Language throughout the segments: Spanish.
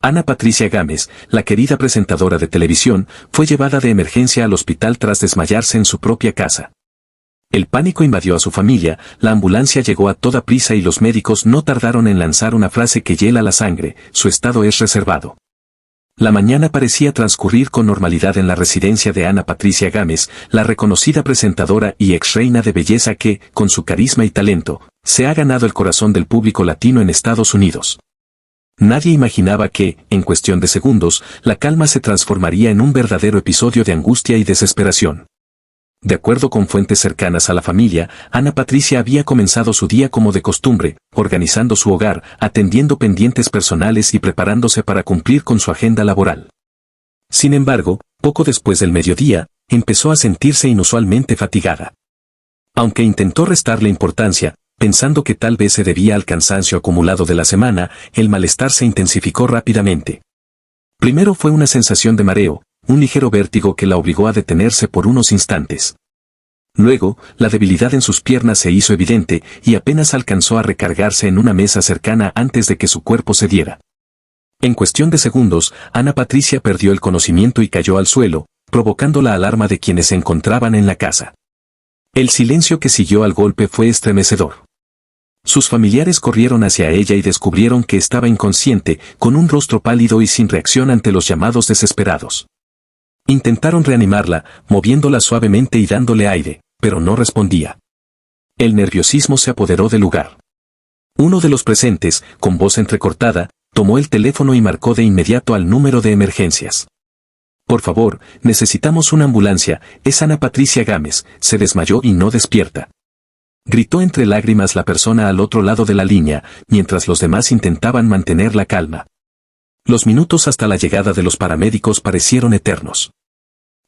Ana Patricia Gámez, la querida presentadora de televisión, fue llevada de emergencia al hospital tras desmayarse en su propia casa. El pánico invadió a su familia, la ambulancia llegó a toda prisa y los médicos no tardaron en lanzar una frase que hiela la sangre: su estado es reservado. La mañana parecía transcurrir con normalidad en la residencia de Ana Patricia Gámez, la reconocida presentadora y ex reina de belleza que, con su carisma y talento, se ha ganado el corazón del público latino en Estados Unidos. Nadie imaginaba que, en cuestión de segundos, la calma se transformaría en un verdadero episodio de angustia y desesperación. De acuerdo con fuentes cercanas a la familia, Ana Patricia había comenzado su día como de costumbre, organizando su hogar, atendiendo pendientes personales y preparándose para cumplir con su agenda laboral. Sin embargo, poco después del mediodía, empezó a sentirse inusualmente fatigada. Aunque intentó restarle importancia, pensando que tal vez se debía al cansancio acumulado de la semana, el malestar se intensificó rápidamente. Primero fue una sensación de mareo, un ligero vértigo que la obligó a detenerse por unos instantes. Luego, la debilidad en sus piernas se hizo evidente y apenas alcanzó a recargarse en una mesa cercana antes de que su cuerpo cediera. En cuestión de segundos, Ana Patricia perdió el conocimiento y cayó al suelo, provocando la alarma de quienes se encontraban en la casa. El silencio que siguió al golpe fue estremecedor. Sus familiares corrieron hacia ella y descubrieron que estaba inconsciente, con un rostro pálido y sin reacción ante los llamados desesperados. Intentaron reanimarla, moviéndola suavemente y dándole aire, pero no respondía. El nerviosismo se apoderó del lugar. Uno de los presentes, con voz entrecortada, tomó el teléfono y marcó de inmediato al número de emergencias. «Por favor, necesitamos una ambulancia, es Ana Patricia Gámez, se desmayó y no despierta», gritó entre lágrimas la persona al otro lado de la línea, mientras los demás intentaban mantener la calma. Los minutos hasta la llegada de los paramédicos parecieron eternos.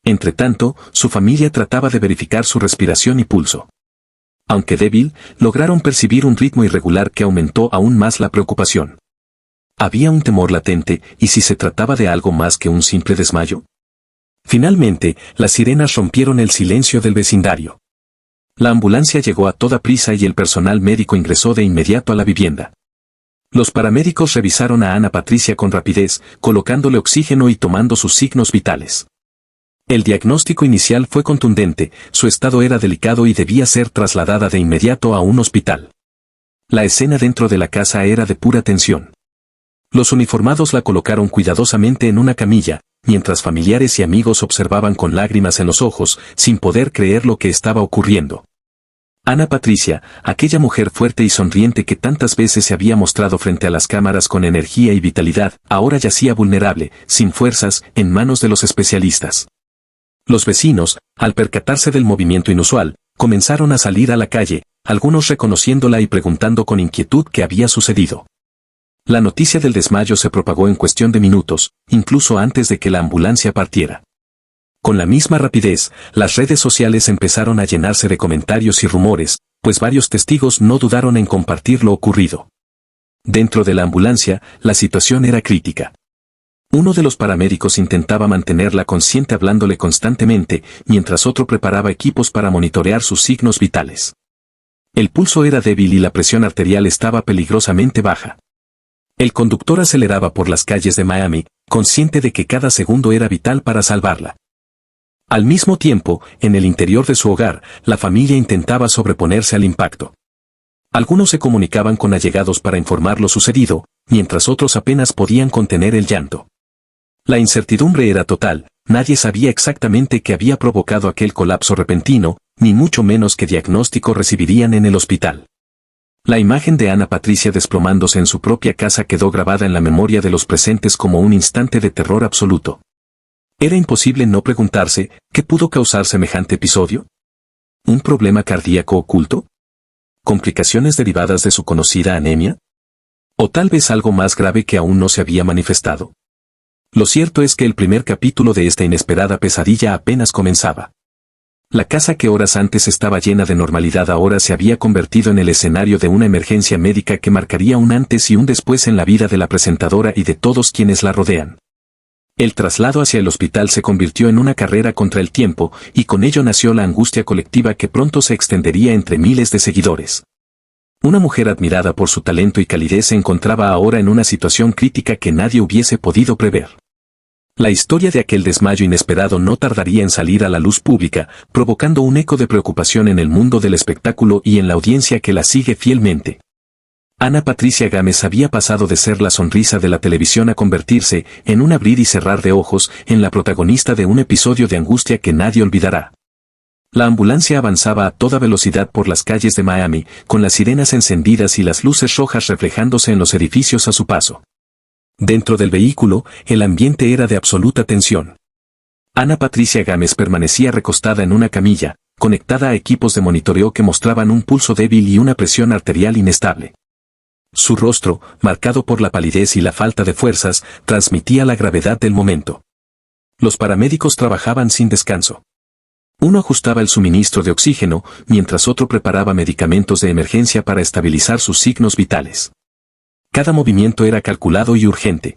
Entretanto, su familia trataba de verificar su respiración y pulso. Aunque débil, lograron percibir un ritmo irregular que aumentó aún más la preocupación. Había un temor latente, ¿y si se trataba de algo más que un simple desmayo? Finalmente, las sirenas rompieron el silencio del vecindario. La ambulancia llegó a toda prisa y el personal médico ingresó de inmediato a la vivienda. Los paramédicos revisaron a Ana Patricia con rapidez, colocándole oxígeno y tomando sus signos vitales. El diagnóstico inicial fue contundente, su estado era delicado y debía ser trasladada de inmediato a un hospital. La escena dentro de la casa era de pura tensión. Los uniformados la colocaron cuidadosamente en una camilla, mientras familiares y amigos observaban con lágrimas en los ojos, sin poder creer lo que estaba ocurriendo. Ana Patricia, aquella mujer fuerte y sonriente que tantas veces se había mostrado frente a las cámaras con energía y vitalidad, ahora yacía vulnerable, sin fuerzas, en manos de los especialistas. Los vecinos, al percatarse del movimiento inusual, comenzaron a salir a la calle, algunos reconociéndola y preguntando con inquietud qué había sucedido. La noticia del desmayo se propagó en cuestión de minutos, incluso antes de que la ambulancia partiera. Con la misma rapidez, las redes sociales empezaron a llenarse de comentarios y rumores, pues varios testigos no dudaron en compartir lo ocurrido. Dentro de la ambulancia, la situación era crítica. Uno de los paramédicos intentaba mantenerla consciente hablándole constantemente, mientras otro preparaba equipos para monitorear sus signos vitales. El pulso era débil y la presión arterial estaba peligrosamente baja. El conductor aceleraba por las calles de Miami, consciente de que cada segundo era vital para salvarla. Al mismo tiempo, en el interior de su hogar, la familia intentaba sobreponerse al impacto. Algunos se comunicaban con allegados para informar lo sucedido, mientras otros apenas podían contener el llanto. La incertidumbre era total, nadie sabía exactamente qué había provocado aquel colapso repentino, ni mucho menos qué diagnóstico recibirían en el hospital. La imagen de Ana Patricia desplomándose en su propia casa quedó grabada en la memoria de los presentes como un instante de terror absoluto. Era imposible no preguntarse, ¿qué pudo causar semejante episodio? ¿Un problema cardíaco oculto? ¿Complicaciones derivadas de su conocida anemia? ¿O tal vez algo más grave que aún no se había manifestado? Lo cierto es que el primer capítulo de esta inesperada pesadilla apenas comenzaba. La casa que horas antes estaba llena de normalidad ahora se había convertido en el escenario de una emergencia médica que marcaría un antes y un después en la vida de la presentadora y de todos quienes la rodean. El traslado hacia el hospital se convirtió en una carrera contra el tiempo, y con ello nació la angustia colectiva que pronto se extendería entre miles de seguidores. Una mujer admirada por su talento y calidez se encontraba ahora en una situación crítica que nadie hubiese podido prever. La historia de aquel desmayo inesperado no tardaría en salir a la luz pública, provocando un eco de preocupación en el mundo del espectáculo y en la audiencia que la sigue fielmente. Ana Patricia Gámez había pasado de ser la sonrisa de la televisión a convertirse, en un abrir y cerrar de ojos, en la protagonista de un episodio de angustia que nadie olvidará. La ambulancia avanzaba a toda velocidad por las calles de Miami, con las sirenas encendidas y las luces rojas reflejándose en los edificios a su paso. Dentro del vehículo, el ambiente era de absoluta tensión. Ana Patricia Gámez permanecía recostada en una camilla, conectada a equipos de monitoreo que mostraban un pulso débil y una presión arterial inestable. Su rostro, marcado por la palidez y la falta de fuerzas, transmitía la gravedad del momento. Los paramédicos trabajaban sin descanso. Uno ajustaba el suministro de oxígeno, mientras otro preparaba medicamentos de emergencia para estabilizar sus signos vitales. Cada movimiento era calculado y urgente.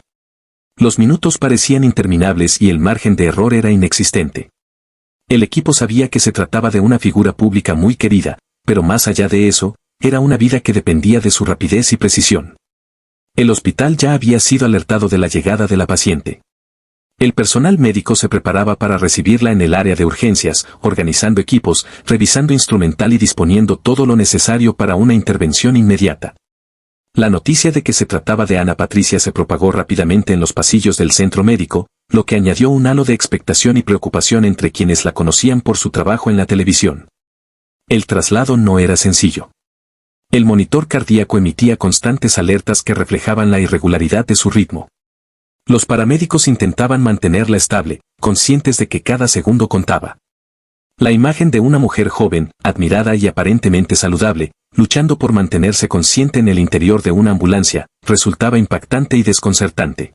Los minutos parecían interminables y el margen de error era inexistente. El equipo sabía que se trataba de una figura pública muy querida, pero más allá de eso, era una vida que dependía de su rapidez y precisión. El hospital ya había sido alertado de la llegada de la paciente. El personal médico se preparaba para recibirla en el área de urgencias, organizando equipos, revisando instrumental y disponiendo todo lo necesario para una intervención inmediata. La noticia de que se trataba de Ana Patricia se propagó rápidamente en los pasillos del centro médico, lo que añadió un halo de expectación y preocupación entre quienes la conocían por su trabajo en la televisión. El traslado no era sencillo. El monitor cardíaco emitía constantes alertas que reflejaban la irregularidad de su ritmo. Los paramédicos intentaban mantenerla estable, conscientes de que cada segundo contaba. La imagen de una mujer joven, admirada y aparentemente saludable, luchando por mantenerse consciente en el interior de una ambulancia, resultaba impactante y desconcertante.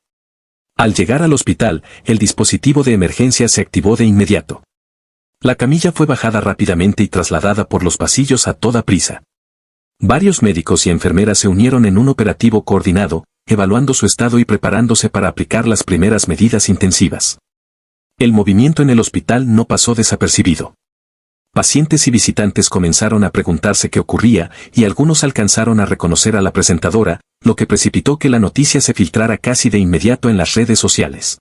Al llegar al hospital, el dispositivo de emergencia se activó de inmediato. La camilla fue bajada rápidamente y trasladada por los pasillos a toda prisa. Varios médicos y enfermeras se unieron en un operativo coordinado, evaluando su estado y preparándose para aplicar las primeras medidas intensivas. El movimiento en el hospital no pasó desapercibido. Pacientes y visitantes comenzaron a preguntarse qué ocurría, y algunos alcanzaron a reconocer a la presentadora, lo que precipitó que la noticia se filtrara casi de inmediato en las redes sociales.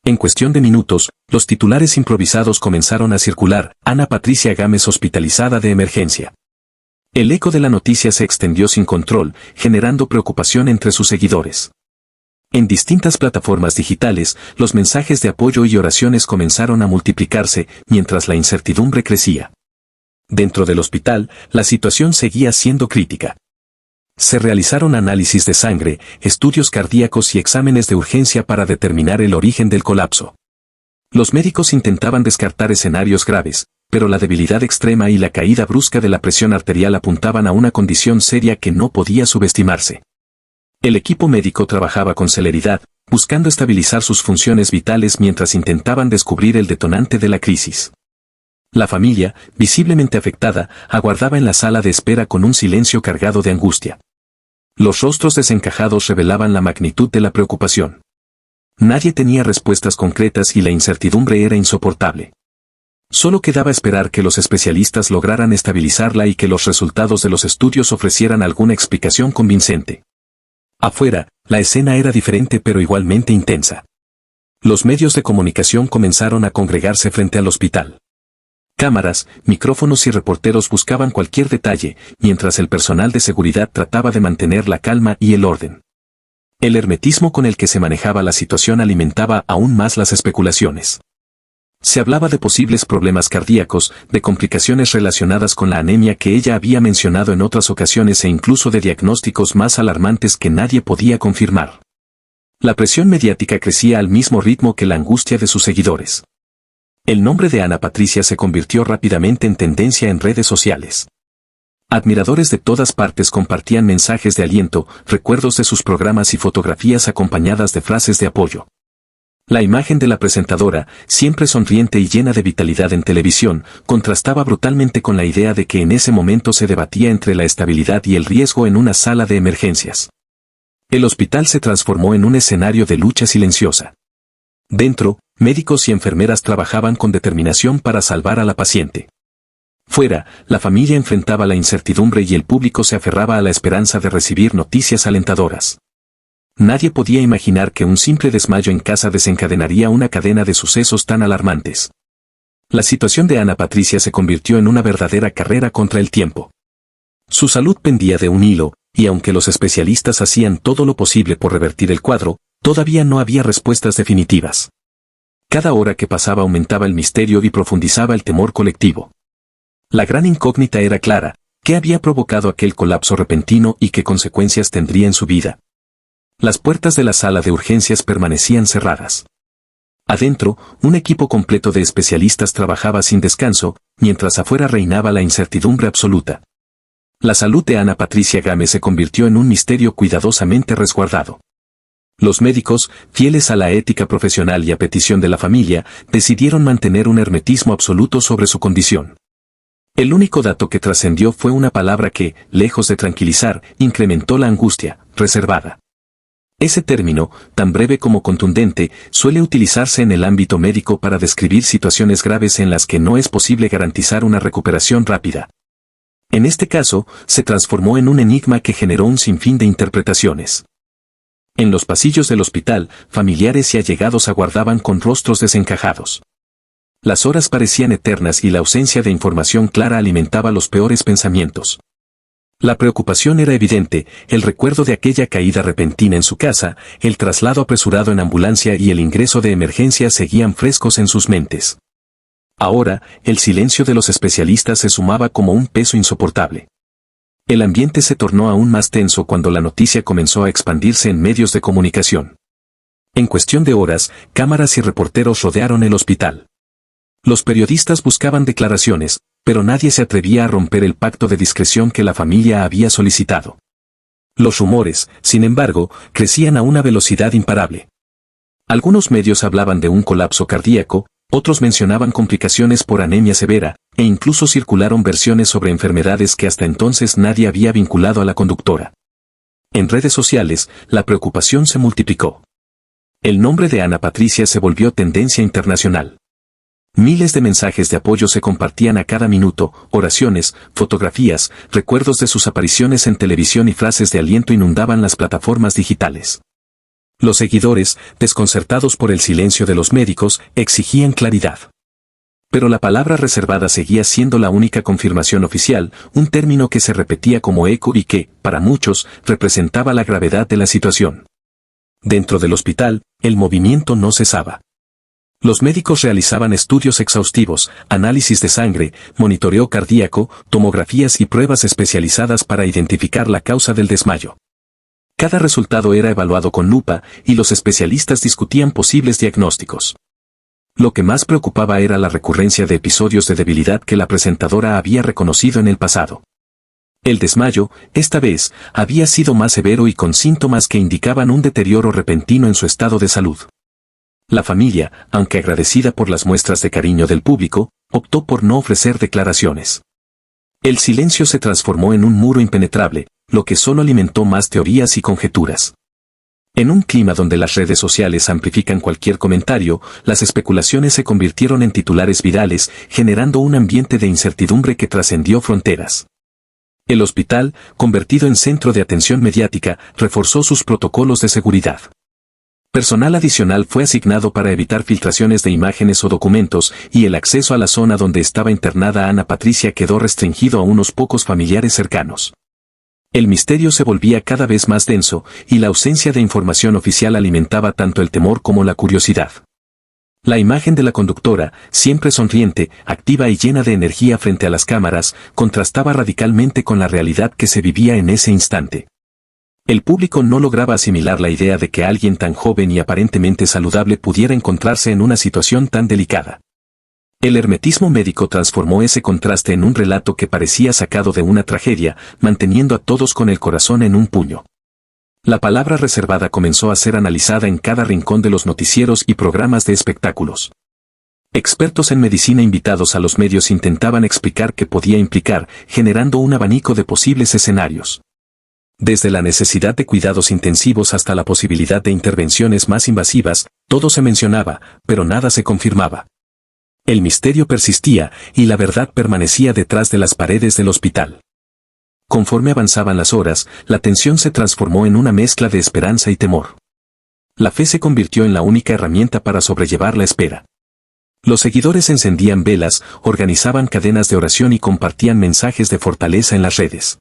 En cuestión de minutos, los titulares improvisados comenzaron a circular: Ana Patricia Gámez hospitalizada de emergencia. El eco de la noticia se extendió sin control, generando preocupación entre sus seguidores. En distintas plataformas digitales, los mensajes de apoyo y oraciones comenzaron a multiplicarse, mientras la incertidumbre crecía. Dentro del hospital, la situación seguía siendo crítica. Se realizaron análisis de sangre, estudios cardíacos y exámenes de urgencia para determinar el origen del colapso. Los médicos intentaban descartar escenarios graves, pero la debilidad extrema y la caída brusca de la presión arterial apuntaban a una condición seria que no podía subestimarse. El equipo médico trabajaba con celeridad, buscando estabilizar sus funciones vitales mientras intentaban descubrir el detonante de la crisis. La familia, visiblemente afectada, aguardaba en la sala de espera con un silencio cargado de angustia. Los rostros desencajados revelaban la magnitud de la preocupación. Nadie tenía respuestas concretas y la incertidumbre era insoportable. Solo quedaba esperar que los especialistas lograran estabilizarla y que los resultados de los estudios ofrecieran alguna explicación convincente. Afuera, la escena era diferente pero igualmente intensa. Los medios de comunicación comenzaron a congregarse frente al hospital. Cámaras, micrófonos y reporteros buscaban cualquier detalle, mientras el personal de seguridad trataba de mantener la calma y el orden. El hermetismo con el que se manejaba la situación alimentaba aún más las especulaciones. Se hablaba de posibles problemas cardíacos, de complicaciones relacionadas con la anemia que ella había mencionado en otras ocasiones e incluso de diagnósticos más alarmantes que nadie podía confirmar. La presión mediática crecía al mismo ritmo que la angustia de sus seguidores. El nombre de Ana Patricia se convirtió rápidamente en tendencia en redes sociales. Admiradores de todas partes compartían mensajes de aliento, recuerdos de sus programas y fotografías acompañadas de frases de apoyo. La imagen de la presentadora, siempre sonriente y llena de vitalidad en televisión, contrastaba brutalmente con la idea de que en ese momento se debatía entre la estabilidad y el riesgo en una sala de emergencias. El hospital se transformó en un escenario de lucha silenciosa. Dentro, médicos y enfermeras trabajaban con determinación para salvar a la paciente. Fuera, la familia enfrentaba la incertidumbre y el público se aferraba a la esperanza de recibir noticias alentadoras. Nadie podía imaginar que un simple desmayo en casa desencadenaría una cadena de sucesos tan alarmantes. La situación de Ana Patricia se convirtió en una verdadera carrera contra el tiempo. Su salud pendía de un hilo, y aunque los especialistas hacían todo lo posible por revertir el cuadro, todavía no había respuestas definitivas. Cada hora que pasaba aumentaba el misterio y profundizaba el temor colectivo. La gran incógnita era clara: ¿qué había provocado aquel colapso repentino y qué consecuencias tendría en su vida? Las puertas de la sala de urgencias permanecían cerradas. Adentro, un equipo completo de especialistas trabajaba sin descanso, mientras afuera reinaba la incertidumbre absoluta. La salud de Ana Patricia Gámez se convirtió en un misterio cuidadosamente resguardado. Los médicos, fieles a la ética profesional y a petición de la familia, decidieron mantener un hermetismo absoluto sobre su condición. El único dato que trascendió fue una palabra que, lejos de tranquilizar, incrementó la angustia: reservada. Ese término, tan breve como contundente, suele utilizarse en el ámbito médico para describir situaciones graves en las que no es posible garantizar una recuperación rápida. En este caso, se transformó en un enigma que generó un sinfín de interpretaciones. En los pasillos del hospital, familiares y allegados aguardaban con rostros desencajados. Las horas parecían eternas y la ausencia de información clara alimentaba los peores pensamientos. La preocupación era evidente: el recuerdo de aquella caída repentina en su casa, el traslado apresurado en ambulancia y el ingreso de emergencia seguían frescos en sus mentes. Ahora, el silencio de los especialistas se sumaba como un peso insoportable. El ambiente se tornó aún más tenso cuando la noticia comenzó a expandirse en medios de comunicación. En cuestión de horas, cámaras y reporteros rodearon el hospital. Los periodistas buscaban declaraciones, pero nadie se atrevía a romper el pacto de discreción que la familia había solicitado. Los rumores, sin embargo, crecían a una velocidad imparable. Algunos medios hablaban de un colapso cardíaco, otros mencionaban complicaciones por anemia severa, e incluso circularon versiones sobre enfermedades que hasta entonces nadie había vinculado a la conductora. En redes sociales, la preocupación se multiplicó. El nombre de Ana Patricia se volvió tendencia internacional. Miles de mensajes de apoyo se compartían a cada minuto: oraciones, fotografías, recuerdos de sus apariciones en televisión y frases de aliento inundaban las plataformas digitales. Los seguidores, desconcertados por el silencio de los médicos, exigían claridad. Pero la palabra reservada seguía siendo la única confirmación oficial, un término que se repetía como eco y que, para muchos, representaba la gravedad de la situación. Dentro del hospital, el movimiento no cesaba. Los médicos realizaban estudios exhaustivos, análisis de sangre, monitoreo cardíaco, tomografías y pruebas especializadas para identificar la causa del desmayo. Cada resultado era evaluado con lupa, y los especialistas discutían posibles diagnósticos. Lo que más preocupaba era la recurrencia de episodios de debilidad que la presentadora había reconocido en el pasado. El desmayo, esta vez, había sido más severo y con síntomas que indicaban un deterioro repentino en su estado de salud. La familia, aunque agradecida por las muestras de cariño del público, optó por no ofrecer declaraciones. El silencio se transformó en un muro impenetrable, lo que solo alimentó más teorías y conjeturas. En un clima donde las redes sociales amplifican cualquier comentario, las especulaciones se convirtieron en titulares virales, generando un ambiente de incertidumbre que trascendió fronteras. El hospital, convertido en centro de atención mediática, reforzó sus protocolos de seguridad. Personal adicional fue asignado para evitar filtraciones de imágenes o documentos, y el acceso a la zona donde estaba internada Ana Patricia quedó restringido a unos pocos familiares cercanos. El misterio se volvía cada vez más denso, y la ausencia de información oficial alimentaba tanto el temor como la curiosidad. La imagen de la conductora, siempre sonriente, activa y llena de energía frente a las cámaras, contrastaba radicalmente con la realidad que se vivía en ese instante. El público no lograba asimilar la idea de que alguien tan joven y aparentemente saludable pudiera encontrarse en una situación tan delicada. El hermetismo médico transformó ese contraste en un relato que parecía sacado de una tragedia, manteniendo a todos con el corazón en un puño. La palabra reservada comenzó a ser analizada en cada rincón de los noticieros y programas de espectáculos. Expertos en medicina invitados a los medios intentaban explicar qué podía implicar, generando un abanico de posibles escenarios. Desde la necesidad de cuidados intensivos hasta la posibilidad de intervenciones más invasivas, todo se mencionaba, pero nada se confirmaba. El misterio persistía, y la verdad permanecía detrás de las paredes del hospital. Conforme avanzaban las horas, la tensión se transformó en una mezcla de esperanza y temor. La fe se convirtió en la única herramienta para sobrellevar la espera. Los seguidores encendían velas, organizaban cadenas de oración y compartían mensajes de fortaleza en las redes.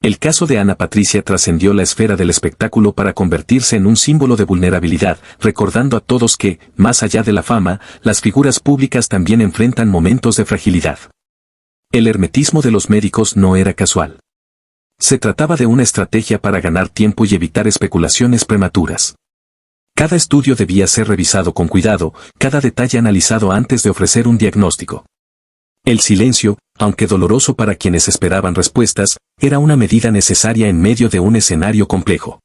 El caso de Ana Patricia trascendió la esfera del espectáculo para convertirse en un símbolo de vulnerabilidad, recordando a todos que, más allá de la fama, las figuras públicas también enfrentan momentos de fragilidad. El hermetismo de los médicos no era casual. Se trataba de una estrategia para ganar tiempo y evitar especulaciones prematuras. Cada estudio debía ser revisado con cuidado, cada detalle analizado antes de ofrecer un diagnóstico. El silencio, aunque doloroso para quienes esperaban respuestas, era una medida necesaria en medio de un escenario complejo.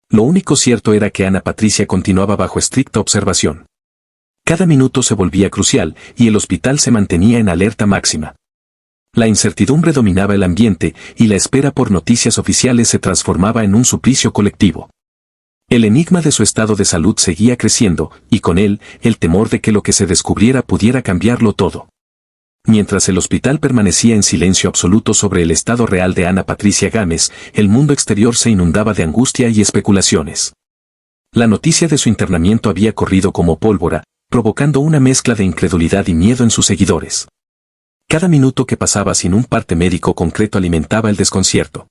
Lo único cierto era que Ana Patricia continuaba bajo estricta observación. Cada minuto se volvía crucial, y el hospital se mantenía en alerta máxima. La incertidumbre dominaba el ambiente, y la espera por noticias oficiales se transformaba en un suplicio colectivo. El enigma de su estado de salud seguía creciendo, y con él, el temor de que lo que se descubriera pudiera cambiarlo todo. Mientras el hospital permanecía en silencio absoluto sobre el estado real de Ana Patricia Gámez, el mundo exterior se inundaba de angustia y especulaciones. La noticia de su internamiento había corrido como pólvora, provocando una mezcla de incredulidad y miedo en sus seguidores. Cada minuto que pasaba sin un parte médico concreto alimentaba el desconcierto.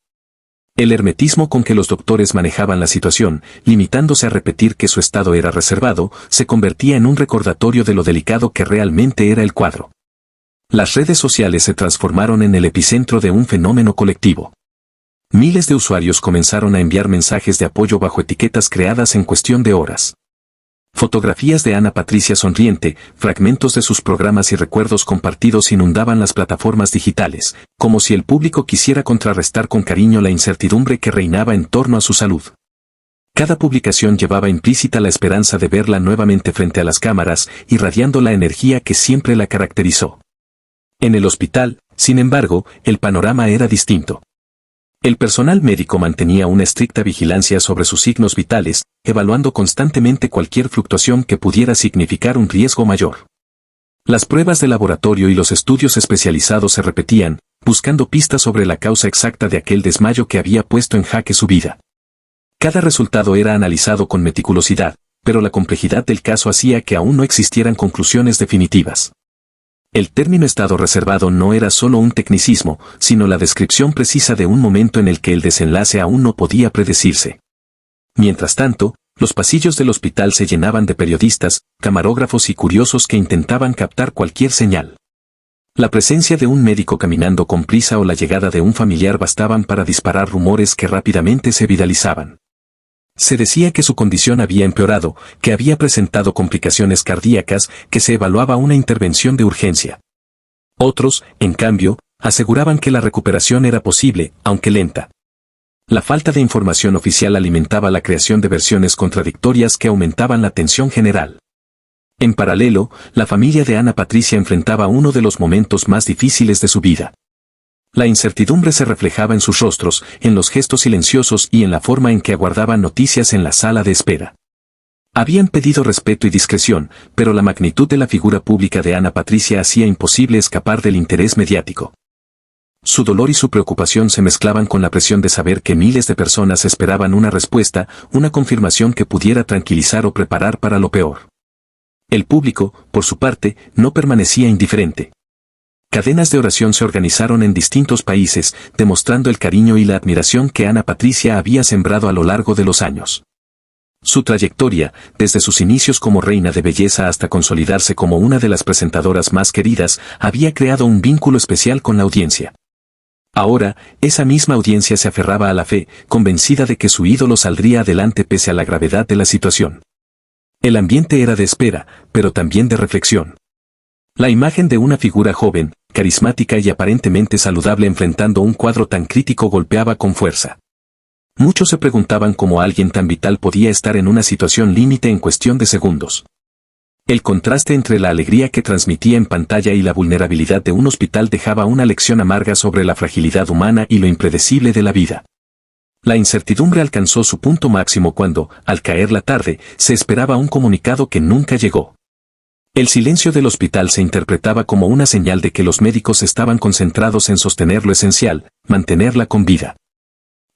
El hermetismo con que los doctores manejaban la situación, limitándose a repetir que su estado era reservado, se convertía en un recordatorio de lo delicado que realmente era el cuadro. Las redes sociales se transformaron en el epicentro de un fenómeno colectivo. Miles de usuarios comenzaron a enviar mensajes de apoyo bajo etiquetas creadas en cuestión de horas. Fotografías de Ana Patricia sonriente, fragmentos de sus programas y recuerdos compartidos inundaban las plataformas digitales, como si el público quisiera contrarrestar con cariño la incertidumbre que reinaba en torno a su salud. Cada publicación llevaba implícita la esperanza de verla nuevamente frente a las cámaras, irradiando la energía que siempre la caracterizó. En el hospital, sin embargo, el panorama era distinto. El personal médico mantenía una estricta vigilancia sobre sus signos vitales, evaluando constantemente cualquier fluctuación que pudiera significar un riesgo mayor. Las pruebas de laboratorio y los estudios especializados se repetían, buscando pistas sobre la causa exacta de aquel desmayo que había puesto en jaque su vida. Cada resultado era analizado con meticulosidad, pero la complejidad del caso hacía que aún no existieran conclusiones definitivas. El término estado reservado no era solo un tecnicismo, sino la descripción precisa de un momento en el que el desenlace aún no podía predecirse. Mientras tanto, los pasillos del hospital se llenaban de periodistas, camarógrafos y curiosos que intentaban captar cualquier señal. La presencia de un médico caminando con prisa o la llegada de un familiar bastaban para disparar rumores que rápidamente se viralizaban. Se decía que su condición había empeorado, que había presentado complicaciones cardíacas, que se evaluaba una intervención de urgencia. Otros, en cambio, aseguraban que la recuperación era posible, aunque lenta. La falta de información oficial alimentaba la creación de versiones contradictorias que aumentaban la tensión general. En paralelo, la familia de Ana Patricia enfrentaba uno de los momentos más difíciles de su vida. La incertidumbre se reflejaba en sus rostros, en los gestos silenciosos y en la forma en que aguardaban noticias en la sala de espera. Habían pedido respeto y discreción, pero la magnitud de la figura pública de Ana Patricia hacía imposible escapar del interés mediático. Su dolor y su preocupación se mezclaban con la presión de saber que miles de personas esperaban una respuesta, una confirmación que pudiera tranquilizar o preparar para lo peor. El público, por su parte, no permanecía indiferente. Cadenas de oración se organizaron en distintos países, demostrando el cariño y la admiración que Ana Patricia había sembrado a lo largo de los años. Su trayectoria, desde sus inicios como reina de belleza hasta consolidarse como una de las presentadoras más queridas, había creado un vínculo especial con la audiencia. Ahora, esa misma audiencia se aferraba a la fe, convencida de que su ídolo saldría adelante pese a la gravedad de la situación. El ambiente era de espera, pero también de reflexión. La imagen de una figura joven, carismática y aparentemente saludable enfrentando un cuadro tan crítico golpeaba con fuerza. Muchos se preguntaban cómo alguien tan vital podía estar en una situación límite en cuestión de segundos. El contraste entre la alegría que transmitía en pantalla y la vulnerabilidad de un hospital dejaba una lección amarga sobre la fragilidad humana y lo impredecible de la vida. La incertidumbre alcanzó su punto máximo cuando, al caer la tarde, se esperaba un comunicado que nunca llegó. El silencio del hospital se interpretaba como una señal de que los médicos estaban concentrados en sostener lo esencial, mantenerla con vida.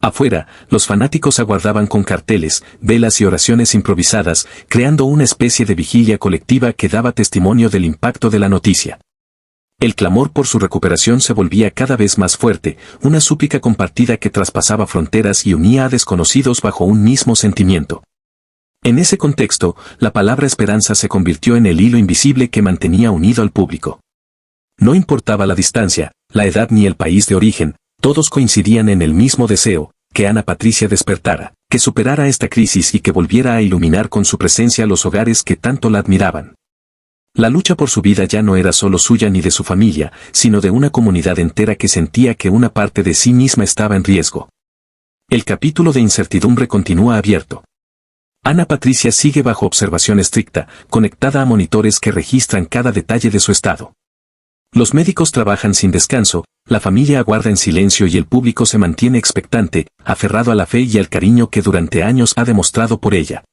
Afuera, los fanáticos aguardaban con carteles, velas y oraciones improvisadas, creando una especie de vigilia colectiva que daba testimonio del impacto de la noticia. El clamor por su recuperación se volvía cada vez más fuerte, una súplica compartida que traspasaba fronteras y unía a desconocidos bajo un mismo sentimiento. En ese contexto, la palabra esperanza se convirtió en el hilo invisible que mantenía unido al público. No importaba la distancia, la edad ni el país de origen, todos coincidían en el mismo deseo, que Ana Patricia despertara, que superara esta crisis y que volviera a iluminar con su presencia los hogares que tanto la admiraban. La lucha por su vida ya no era solo suya ni de su familia, sino de una comunidad entera que sentía que una parte de sí misma estaba en riesgo. El capítulo de incertidumbre continúa abierto. Ana Patricia sigue bajo observación estricta, conectada a monitores que registran cada detalle de su estado. Los médicos trabajan sin descanso, la familia aguarda en silencio y el público se mantiene expectante, aferrado a la fe y al cariño que durante años ha demostrado por ella.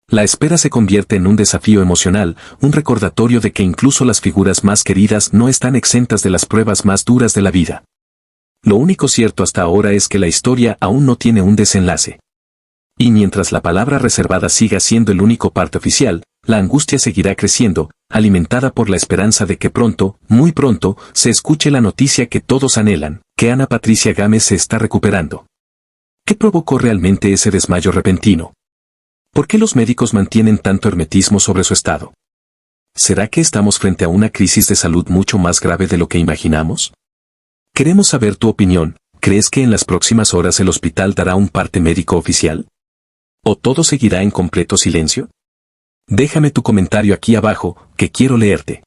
La espera se convierte en un desafío emocional, un recordatorio de que incluso las figuras más queridas no están exentas de las pruebas más duras de la vida. Lo único cierto hasta ahora es que la historia aún no tiene un desenlace. Y mientras la palabra reservada siga siendo el único parte oficial, la angustia seguirá creciendo, alimentada por la esperanza de que pronto, muy pronto, se escuche la noticia que todos anhelan, que Ana Patricia Gámez se está recuperando. ¿Qué provocó realmente ese desmayo repentino? ¿Por qué los médicos mantienen tanto hermetismo sobre su estado? ¿Será que estamos frente a una crisis de salud mucho más grave de lo que imaginamos? Queremos saber tu opinión. ¿Crees que en las próximas horas el hospital dará un parte médico oficial? ¿O todo seguirá en completo silencio? Déjame tu comentario aquí abajo, que quiero leerte.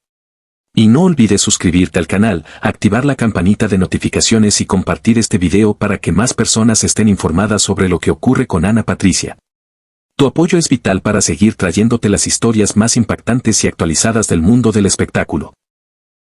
Y no olvides suscribirte al canal, activar la campanita de notificaciones y compartir este video para que más personas estén informadas sobre lo que ocurre con Ana Patricia. Tu apoyo es vital para seguir trayéndote las historias más impactantes y actualizadas del mundo del espectáculo.